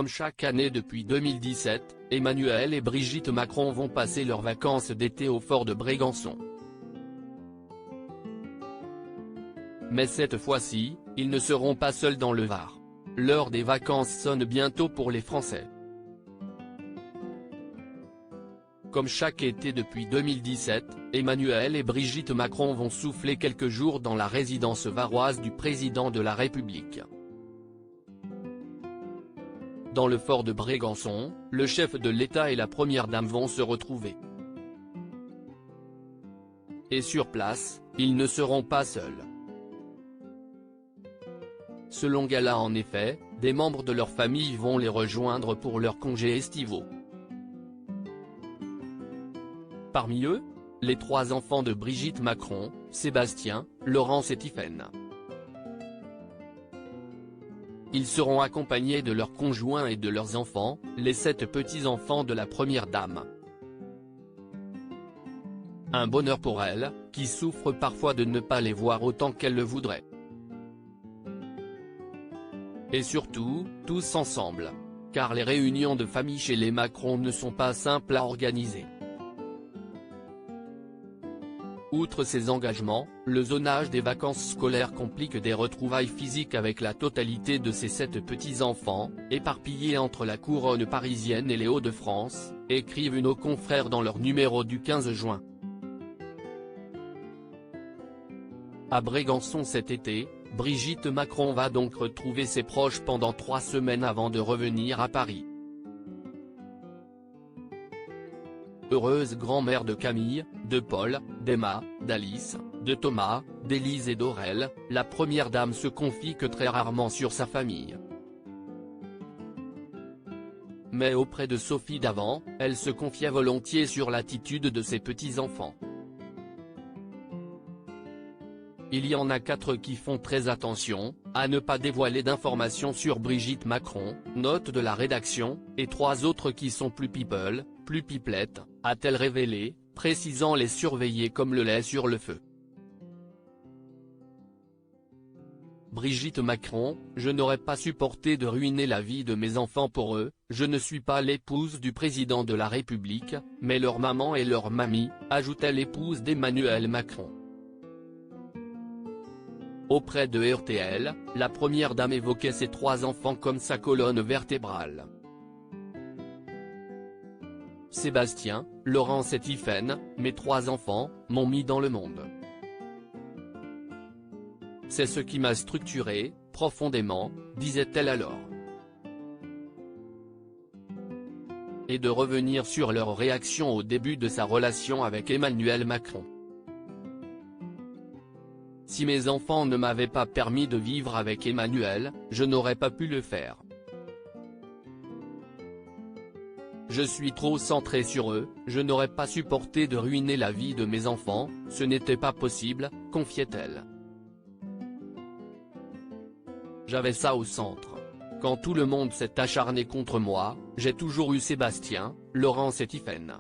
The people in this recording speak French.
Comme chaque année depuis 2017, Emmanuel et Brigitte Macron vont passer leurs vacances d'été au fort de Brégançon. Mais cette fois-ci, ils ne seront pas seuls dans le Var. L'heure des vacances sonne bientôt pour les Français. Comme chaque été depuis 2017, Emmanuel et Brigitte Macron vont souffler quelques jours dans la résidence varoise du président de la République. Dans le fort de Brégançon, le chef de l'État et la première dame vont se retrouver. Et sur place, ils ne seront pas seuls. Ce long gala en effet, des membres de leur famille vont les rejoindre pour leurs congés estivaux. Parmi eux, les 3 enfants de Brigitte Macron, Sébastien, Laurence et Tiphaine. Ils seront accompagnés de leurs conjoints et de leurs enfants, les 7 petits-enfants de la première dame. Un bonheur pour elle, qui souffre parfois de ne pas les voir autant qu'elle le voudrait. Et surtout, tous ensemble. Car les réunions de famille chez les Macron ne sont pas simples à organiser. Outre ces engagements, le zonage des vacances scolaires complique des retrouvailles physiques avec la totalité de ces 7 petits-enfants, éparpillés entre la couronne parisienne et les Hauts-de-France, écrivent nos confrères dans leur numéro du 15 juin. À Brégançon cet été, Brigitte Macron va donc retrouver ses proches pendant 3 semaines avant de revenir à Paris. Heureuse grand-mère de Camille, de Paul, d'Emma, d'Alice, de Thomas, d'Élise et d'Aurel, la première dame se confie que très rarement sur sa famille. Mais auprès de Sophie Davant, elle se confiait volontiers sur l'attitude de ses petits-enfants. Il y en a 4 qui font très attention, à ne pas dévoiler d'informations sur Brigitte Macron, note de la rédaction, et 3 autres qui sont plus people, plus pipelettes, a-t-elle révélé, précisant les surveiller comme le lait sur le feu. Brigitte Macron, je n'aurais pas supporté de ruiner la vie de mes enfants pour eux, je ne suis pas l'épouse du président de la République, mais leur maman et leur mamie, ajoute-t-elle l'épouse d'Emmanuel Macron. Auprès de RTL, la première dame évoquait ses 3 enfants comme sa colonne vertébrale. Sébastien, Laurence et Tiphaine, mes 3 enfants, m'ont mis dans le monde. C'est ce qui m'a structuré, profondément, disait-elle alors. Et de revenir sur leur réaction au début de sa relation avec Emmanuel Macron. Si mes enfants ne m'avaient pas permis de vivre avec Emmanuel, je n'aurais pas pu le faire. Je suis trop centrée sur eux, je n'aurais pas supporté de ruiner la vie de mes enfants, ce n'était pas possible, confiait-elle. J'avais ça au centre. Quand tout le monde s'est acharné contre moi, j'ai toujours eu Sébastien, Laurence et Tiphaine.